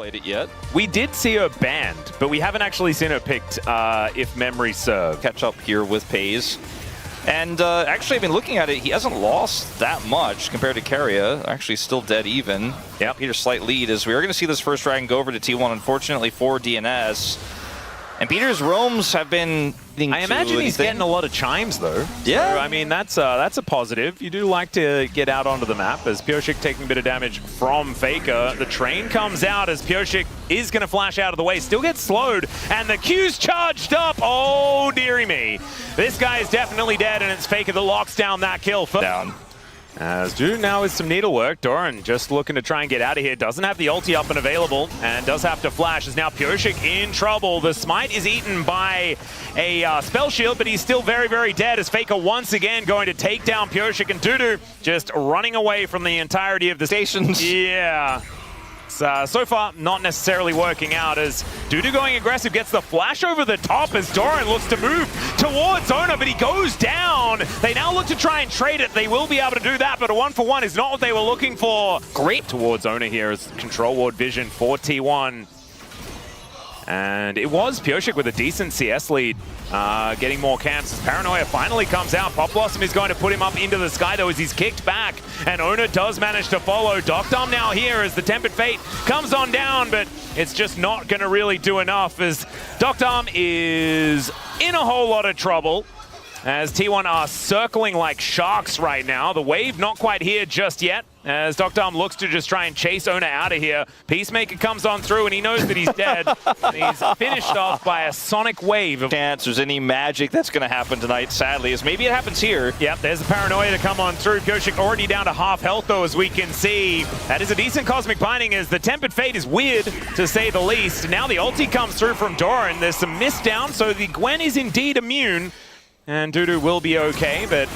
played it yet. We did see her banned, but we haven't actually seen her picked, if memory serves. Catch up here with Pays. And actually, I've been looking at it, he hasn't lost that much compared to Keria. Actually, still dead even. Yep. Peter's slight lead is we are going to see this first dragon go over to T1, unfortunately, for DNS. And Peter's roams have been... I imagine he's getting a lot of chimes, though. Yeah. So, I mean, that's a positive. You do like to get out onto the map as Pyosik taking a bit of damage from Faker. The train comes out as Pyosik is going to flash out of the way. Still gets slowed, and the Q's charged up. Oh, dearie me. This guy is definitely dead, and it's Faker that locks down that kill. Down. As Dudu now is some needlework. Doran just looking to try and get out of here. Doesn't have the ulti up and available, and does have to flash. Is now Pyosik in trouble. The smite is eaten by a spell shield, but he's still very, very dead as Faker once again going to take down Pyosik, and Dudu just running away from the entirety of the stations. Yeah. So far, not necessarily working out as Dudu going aggressive, gets the flash over the top as Doran looks to move towards Ona, but he goes down. They now look to try and trade it. They will be able to do that, but a 1-for-1 is not what they were looking for. Great towards Ona here as control ward vision for T1. And it was Pyosik with a decent CS lead, getting more camps. As Paranoia finally comes out. Pop Blossom is going to put him up into the sky, though, as he's kicked back. And Ona does manage to follow. Docdom now here as the Tempered Fate comes on down, but it's just not going to really do enough as Docdom is in a whole lot of trouble. As T1 are circling like sharks right now. The wave not quite here just yet, as Docdom looks to just try and chase Ona out of here. Peacemaker comes on through, and he knows that he's dead. And he's finished off by a sonic wave. Chance there's any magic that's going to happen tonight, sadly, as maybe it happens here. Yep, there's the Paranoia to come on through. Pyosik already down to half health, though, as we can see. That is a decent Cosmic Binding, as the Tempered Fate is weird, to say the least. Now the ulti comes through from Doran. There's some miss down, so the Gwen is indeed immune. And Dudu will be okay, but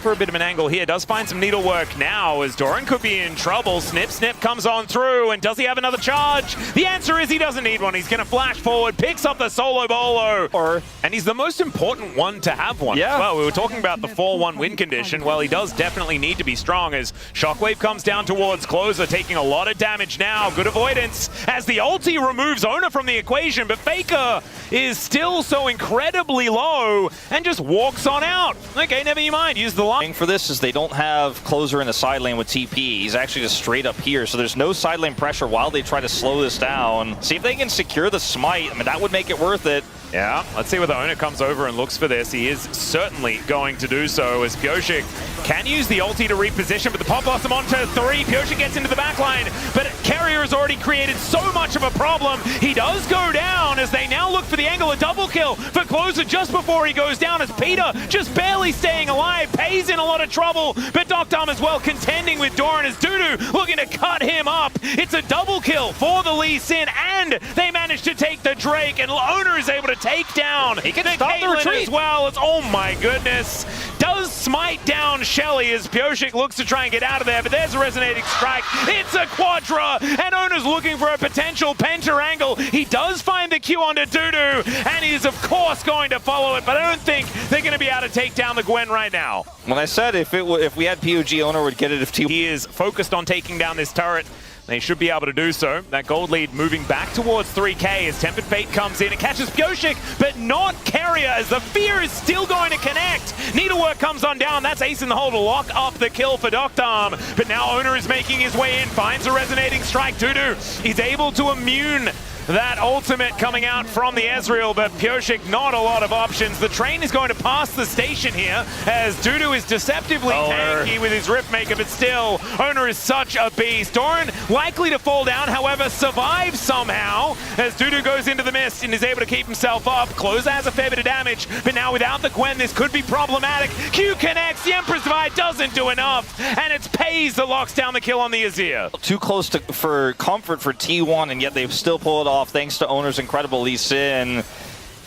for a bit of an angle here. Does find some needlework now as Doran could be in trouble. Snip comes on through, and does he have another charge? The answer is he doesn't need one. He's going to flash forward, picks up the solo bolo. And he's the most important one to have one. Yeah. Well, we were talking about the 4-1 win condition. Well, he does definitely need to be strong as Shockwave comes down towards Closer, taking a lot of damage now. Good avoidance as the ulti removes Ona from the equation, but Faker is still so incredibly low and just walks on out. Okay, never you mind. Use the line. For this is they don't have Closer in the side lane with TP. He's actually just straight up here, so there's no side lane pressure while they try to slow this down. See if they can secure the smite. I mean, that would make it worth it. Yeah, let's see whether Ona comes over and looks for this. He is certainly going to do so as Pyosik can use the ulti to reposition, but the Pop Blossom onto 3. Pyosik gets into the backline, but Carrier has already created so much of a problem. He does go down as they now look for the angle. A double kill for Closer just before he goes down as Peter just barely staying alive. Pays in a lot of trouble, but Docdom as well contending with Doran as Dudu looking to cut him up. It's a double kill for the Lee Sin, and they manage to take the Drake, and Ona is able to take down he can the stop the retreat as well. It's, oh my goodness. Does smite down Shelly as Pyosik looks to try and get out of there, but there's a resonating strike. It's a Quadra, and Ona's looking for a potential penta angle. He does find the Q onto Dudu, and he is of course going to follow it, but I don't think they're going to be able to take down the Gwen right now. When I said if we had POG, Ona would get it if T. He is focused on taking down this turret. They should be able to do so. That gold lead moving back towards 3K as Tempered Fate comes in. It catches Pyosik, but not Carrier as the fear is still going to connect. Needlework comes on down. That's Ace in the hole to lock up the kill for Docdom. But now Ona is making his way in, finds a resonating strike. Dudu, he's able to immune that ultimate coming out from the Ezreal, but Pyosik not a lot of options. The train is going to pass the station here as Dudu is deceptively tanky with his Riftmaker, but still, Ona is such a beast. Doran likely to fall down, however, survives somehow as Dudu goes into the mist and is able to keep himself up. Closer has a fair bit of damage, but now without the Gwen, this could be problematic. Q connects, the Emperor's Divide doesn't do enough, and it's Pays that locks down the kill on the Azir. Too close for comfort for T1, and yet they've still pulled it off thanks to Ona's incredible Lee Sin.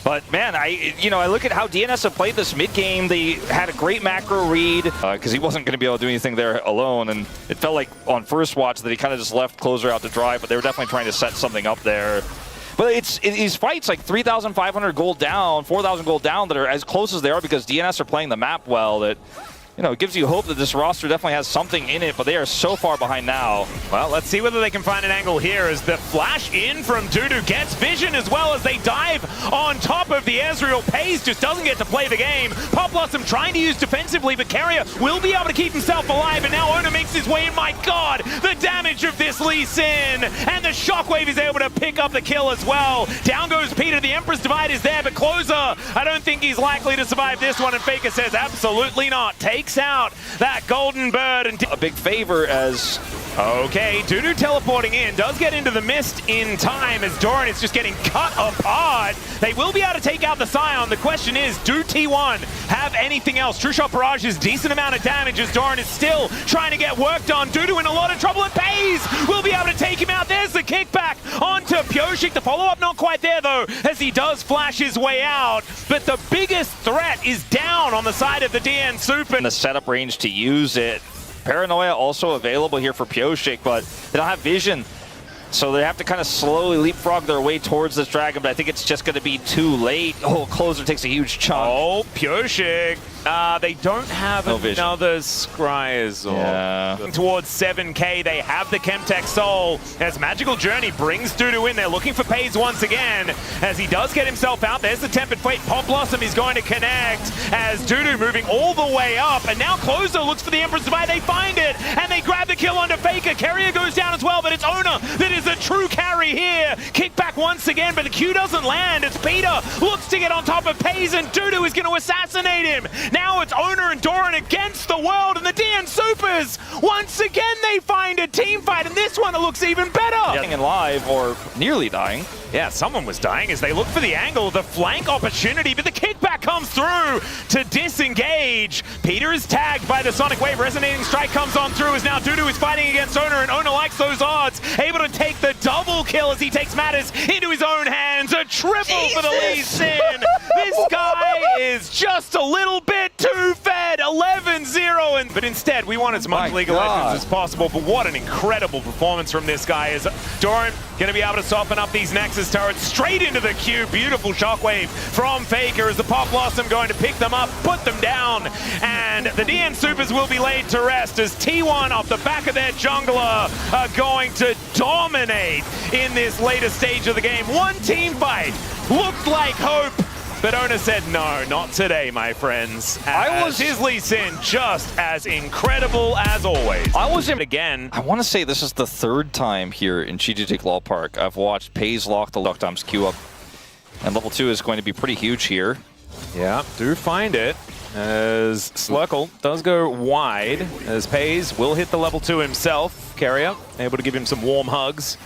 But man, I look at how DNS have played this mid game. They had a great macro read because he wasn't going to be able to do anything there alone, and it felt like on first watch that he kind of just left Closer out to dry. But they were definitely trying to set something up there. But it's these fights like 3,500 gold down, 4,000 gold down that are as close as they are because DNS are playing the map well. That you know, it gives you hope that this roster definitely has something in it, but they are so far behind now. Well, let's see whether they can find an angle here as the flash in from Dudu gets vision as well as they dive on top of the Ezreal. Paze just doesn't get to play the game. Pop Blossom trying to use defensively, but Carrier will be able to keep himself alive, and now Ona makes his way in. My God, the damage of this Lee Sin, and the Shockwave is able to pick up the kill as well. Down goes Peter, the Empress Divide is there, but Closer, I don't think he's likely to survive this one, and Faker says absolutely not. Takes out that golden bird. And a big favor as... Okay, Dudu teleporting in, does get into the mist in time as Doran is just getting cut apart. They will be able to take out the Scion. The question is, do T1 have anything else? True Shot Barrage is decent amount of damage as Doran is still trying to get work done. Dudu in a lot of trouble, and Paze will be able to take him out. There's the kickback onto Pyosik. The follow-up not quite there though, as he does flash his way out. But the biggest threat is down on the side of the DN Super. In the setup range to use it. Paranoia also available here for Pyosik, but they don't have vision. So they have to kind of slowly leapfrog their way towards this dragon, but I think it's just going to be too late. Oh, Closer takes a huge chunk. Oh, Pyosik. They don't have another Scryers. Yeah. Towards 7k, they have the Chemtech Soul as Magical Journey brings Dudu in. They're looking for Paze once again as he does get himself out. There's the Tempered Fate. Pop Blossom is going to connect as Dudu moving all the way up. And now Closer looks for the Empress Divide. They find it and they grab the kill onto Faker. Carrier goes down as well, but it's Ona that is the true carry here. Kickback once again, but the Q doesn't land as Peter looks to get on top of Paze, and Dudu is going to assassinate him. Now it's Ona and Doran against the world, and the DN Supers, once again they find a team fight, and this one it looks even better. Getting in live, or nearly dying. Yeah, someone was dying as they look for the angle, the flank opportunity, but the kickback comes through to disengage. Peter is tagged by the Sonic Wave. Resonating Strike comes on through as now Dudu is fighting against Ona, and Ona likes those odds. Able to take the double kill as he takes matters into his own hands. A triple for the Lee Sin. This guy is just a little bit too fed. 11-0. But instead, we want as much League of Legends as possible. But what an incredible performance from this guy. Is Doran going to be able to soften up these Nexus turrets straight into the queue. Beautiful Shockwave from Faker as the Pop Blossom going to pick them up, put them down. And the DN Supers will be laid to rest as T1 off the back of their jungler are going to dominate in this later stage of the game. One team fight looked like hope, but Ona said, no, not today, my friends. His Lee Sin just as incredible as always. I was in again. I want to say this is the third time here in GGT Law Park I've watched Paze lock the Duckdom's Q up. And level 2 is going to be pretty huge here. Yeah, do find it. As Slurkle does go wide, as Paze will hit the level 2 himself. Carrier able to give him some warm hugs.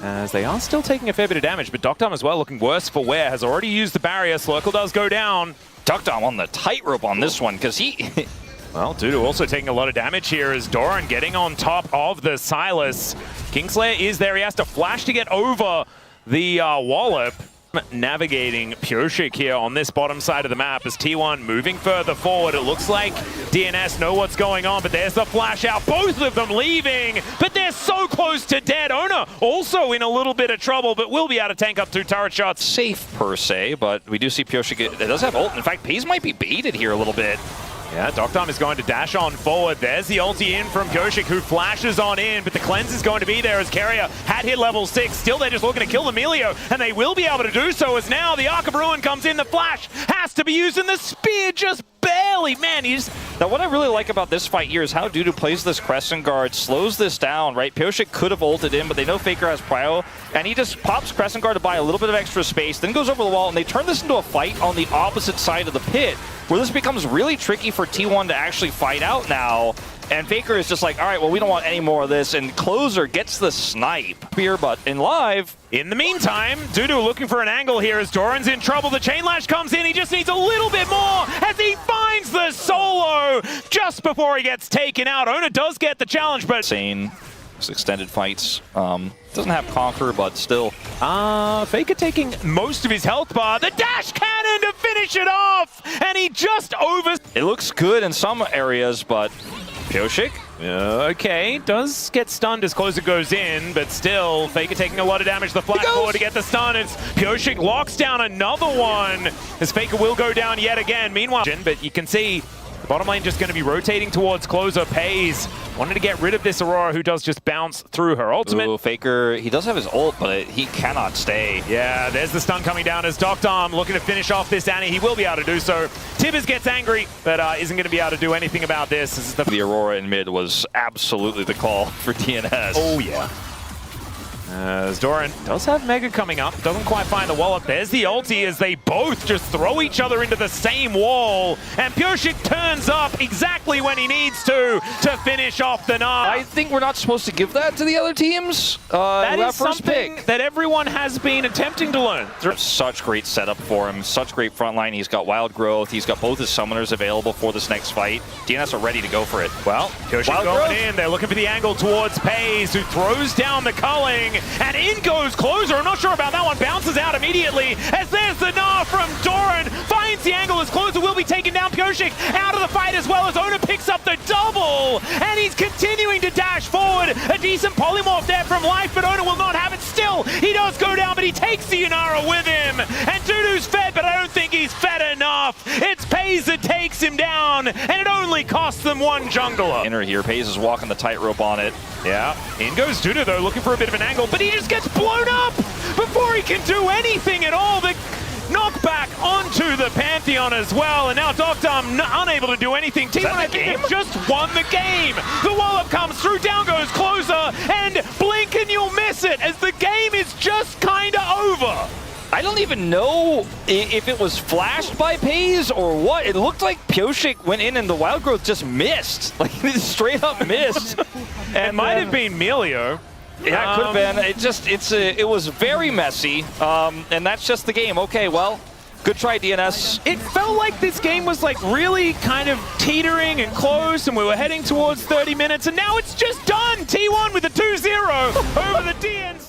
As they are still taking a fair bit of damage, but Duckdom as well looking worse for wear. Has already used the barrier. Slurkle does go down. Duckdom on the tightrope on this one because he... Well, Dudu also taking a lot of damage here as Doran getting on top of the Silas. Kingslayer is there. He has to flash to get over the wallop. Navigating Pyosik here on this bottom side of the map as T1 moving further forward. It looks like DNS know what's going on, but there's the flash out. Both of them leaving, but they're so close to dead. Ona also in a little bit of trouble, but will be able to tank up 2 turret shots. Safe per se, but we do see Pyosik. It does have ult. In fact, Paze might be baited here a little bit. Yeah, Duckdom is going to dash on forward. There's the ulti in from Pyosik, who flashes on in, but the cleanse is going to be there as Carrier had hit level 6. Still, they're just looking to kill the Melio, and they will be able to do so as now the Arc of Ruin comes in. The flash has to be used, and the spear just barely. Man, Now, what I really like about this fight here is how Dudu plays this Crescent Guard, slows this down, right? Pyosik could have ulted in, but they know Faker has prio, and he just pops Crescent Guard to buy a little bit of extra space, then goes over the wall, and they turn this into a fight on the opposite side of the pit, where this becomes really tricky for T1 to actually fight out now. And Faker is just like, all right, well, we don't want any more of this. And Closer gets the snipe here, but in live. In the meantime, Dudu looking for an angle here as Doran's in trouble. The Chain Lash comes in. He just needs a little bit more as he finds the solo just before he gets taken out. Ona does get the challenge, but... Insane. Extended fights. Doesn't have Conquer, but still. Faker taking most of his health bar. The dash cannon to finish it off! And he just It looks good in some areas, but Pyosik? Okay, does get stunned as Closer goes in, but still, Faker taking a lot of damage. The flash forward to get the stun. It's Pyosik locks down another one as Faker will go down yet again. Meanwhile, but you can see Bottom lane just going to be rotating towards closer. Pays wanted to get rid of this Aurora, who does just bounce through her ultimate. Ooh, Faker, he does have his ult, but he cannot stay. Yeah, there's the stun coming down as Doctorm looking to finish off this Annie. He will be able to do so. Tibbers gets angry, but isn't going to be able to do anything about this. This is the Aurora in mid was absolutely the call for DNS. Oh, yeah. As Doran does have Mega coming up, doesn't quite find the wallop. There's the ulti as they both just throw each other into the same wall. And Pyosik turns up exactly when he needs to finish off the Gnar. I think we're not supposed to give that to the other teams. That is first something pick that everyone has been attempting to learn. Such great setup for him, such great front line. He's got Wild Growth, he's got both his summoners available for this next fight. DNS are ready to go for it. Well, Pyosik going in, they're looking for the angle towards Pays, who throws down the culling. And in goes Closer. I'm not sure about that one. Bounces out immediately as there's the Gnar from Doran. Finds the angle as Closer will be taken down. Pyosik out of the fight as well as Ona picks up the double. And he's continuing to dash forward. A decent polymorph there from Life, but Ona will not have it still. He does go down, but he takes the Inara with him. And Dudu's fed, but I don't think he's fed enough. It's Pays that takes him down, and it only costs them one jungler. Inner here, Pays is walking the tightrope on it. Yeah, in goes Dudu though, looking for a bit of an angle, but he just gets blown up before he can do anything at all. The knockback onto the Pantheon as well, and now Doctorm unable to do anything. T1, I think, have just won the game. The wallop comes through, down goes Closer, and blink and you'll miss it as the game is just kind of over. I don't even know if it was flashed by Pays or what. It looked like Pyosik went in and the Wild Growth just missed. Like, it straight up missed. And it might have been Melio. Yeah, it could have been. It was very messy, and that's just the game. Okay, well, good try, DNS. It felt like this game was like really kind of teetering and close, and we were heading towards 30 minutes, and now it's just done. T1 with a 2-0 over the DNS.